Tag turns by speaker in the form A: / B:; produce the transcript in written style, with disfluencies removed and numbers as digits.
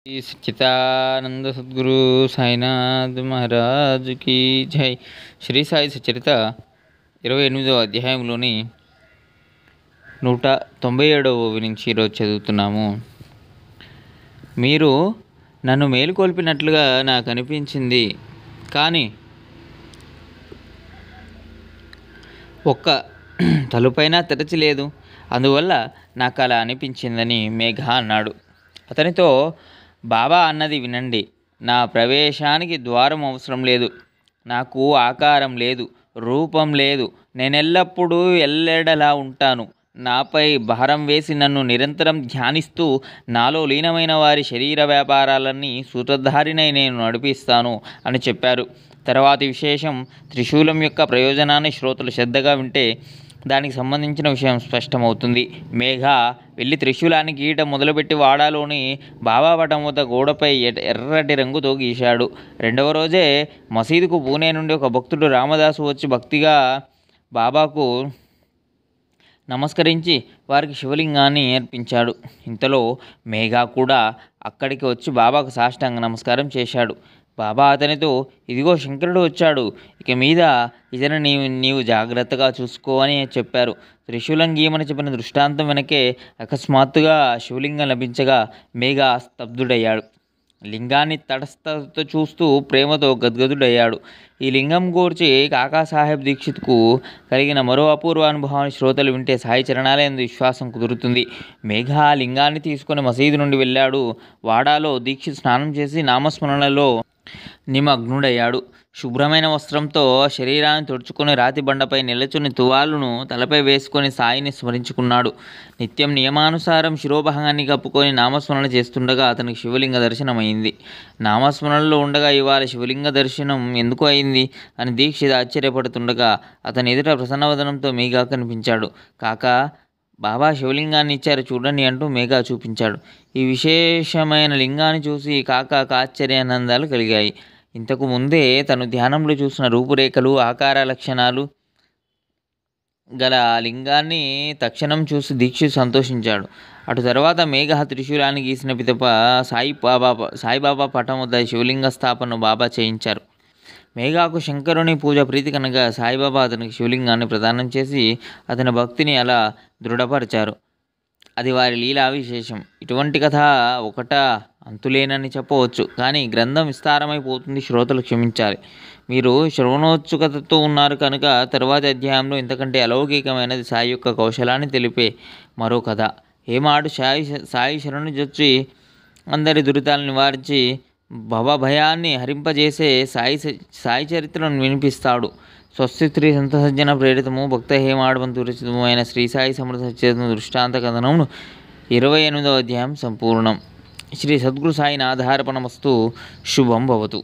A: శ్రీ సచ్చిదానంద సద్గురు సాయినాథ్ మహారాజుకి జై. శ్రీ సాయి సచరిత 28వ అధ్యాయంలోని 197వ నుంచి ఈరోజు చదువుతున్నాము. మీరు నన్ను మేలుకొల్పినట్లుగా నాకు అనిపించింది, కానీ ఒక్క తలుపైనా తెరచలేదు. అందువల్ల నాకు అలా అనిపించిందని మేఘ అన్నాడు. అతనితో బాబా అన్నది వినండి. నా ప్రవేశానికి ద్వారం అవసరం లేదు. నాకు ఆకారం లేదు, రూపం లేదు. నేనెల్లప్పుడూ ఎల్లెడలా ఉంటాను. నాపై భారం వేసి నన్ను నిరంతరం ధ్యానిస్తూ నాలో లీనమైన వారి శరీర వ్యాపారాలన్నీ సూత్రధారినై నేను నడిపిస్తాను అని చెప్పారు. తర్వాతి విశేషం, త్రిశూలం యొక్క ప్రయోజనాన్ని శ్రోతలు శ్రద్ధగా వింటే దానికి సంబంధించిన విషయం స్పష్టమవుతుంది. మేఘ వెళ్ళి త్రిశూలాన్ని గీయటం మొదలుపెట్టి వాడాలోని బాబా పటం వద్ద గోడపై ఎర్రటి రంగుతో గీశాడు. రెండవ రోజే మసీదుకు పూణే నుండి ఒక భక్తుడు రామదాసు వచ్చి భక్తిగా బాబాకు నమస్కరించి వారికి శివలింగాన్ని అర్పించాడు. ఇంతలో మేఘ కూడా అక్కడికి వచ్చి బాబాకు సాష్టాంగ నమస్కారం చేశాడు. బాబా అతనితో, ఇదిగో శంకరుడు వచ్చాడు, ఇక మీద ఇతను నీవు జాగ్రత్తగా చూసుకో అని చెప్పారు. త్రిశూలం గీయమని చెప్పిన దృష్టాంతం వెనకే అకస్మాత్తుగా శివలింగం లభించగా మేఘ స్తబ్దుడయ్యాడు. లింగాన్ని తటస్థతో చూస్తూ ప్రేమతో గద్గదుడయ్యాడు. ఈ లింగం గూర్చి కాకాసాహెబ్ దీక్షిత్కు కలిగిన మరో అపూర్వ అనుభవాన్ని శ్రోతలు వింటే సాయి చరణాలయందు విశ్వాసం కుదురుతుంది. మేఘ ఆ లింగాన్ని తీసుకుని మసీదు నుండి వెళ్ళాడు. వాడాలో దీక్షిత్ స్నానం చేసి నామస్మరణలో నిమగ్నుడయ్యాడు. శుభ్రమైన వస్త్రంతో శరీరాన్ని తుడుచుకొని రాతి బండపై నిలచుని తువాలును తలపై వేసుకొని సాయిని స్మరించుకున్నాడు. నిత్యం నియమానుసారం శిరోభాగాన్ని కప్పుకొని నామస్మరణ చేస్తుండగా అతనికి శివలింగ దర్శనమైంది. నామస్మరణలో ఉండగా ఇవాళ శివలింగ దర్శనం ఎందుకు అయింది అని దీక్షిత్ ఆశ్చర్యపడుతుండగా అతని ఎదుట ప్రసన్నవదనంతో మేఘ కనిపించాడు. కాకా, బాబా శివలింగాన్ని ఇచ్చారు చూడండి అంటూ మేఘ చూపించాడు. ఈ విశేషమైన లింగాన్ని చూసి కాకాకు ఆశ్చర్యానందాలు కలిగాయి. ఇంతకు ముందే తను ధ్యానంలో చూసిన రూపురేఖలు, ఆకార లక్షణాలు గల ఆ లింగాన్ని తక్షణం చూసి దీక్షిత్ సంతోషించాడు. అటు తర్వాత మేఘ త్రిశూలాన్ని గీసిన పిదప సాయిబాబా పటం వద్ద శివలింగ స్థాపనను బాబా చేయించారు. మేఘాకు శంకరుని పూజ ప్రీతి కనుక సాయిబాబా అతనికి శివలింగాన్ని ప్రదానం చేసి అతని భక్తిని అలా దృఢపరిచారు. అది వారి లీలా విశేషం. ఇటువంటి కథ ఒకటా అంతులేనని చెప్పవచ్చు, కానీ గ్రంథం విస్తారమైపోతుంది. శ్రోతలు క్షమించాలి. మీరు శ్రవణోత్సుకతతో ఉన్నారు కనుక తర్వాతి అధ్యాయంలో ఇంతకంటే అలౌకికమైనది సాయి యొక్క కౌశలాన్ని తెలిపే మరో కథ. హేమాడు సాయి శరణు జొచ్చి అందరి దురితాలను నివారించి భవభయాన్ని హరింపజేసే సాయి చరిత్రను వినిపిస్తాడు. స్వస్తి శ్రీ సంత సజ్జన ప్రేరితము భక్త హేమాడవంతు రచితము అయిన శ్రీ సాయి సమర్థ సచేతన దృష్టాంత కథనమును 28వ అధ్యాయం సంపూర్ణం. శ్రీ సద్గురు సాయినాథార్పణమస్తు. శుభం భవతు.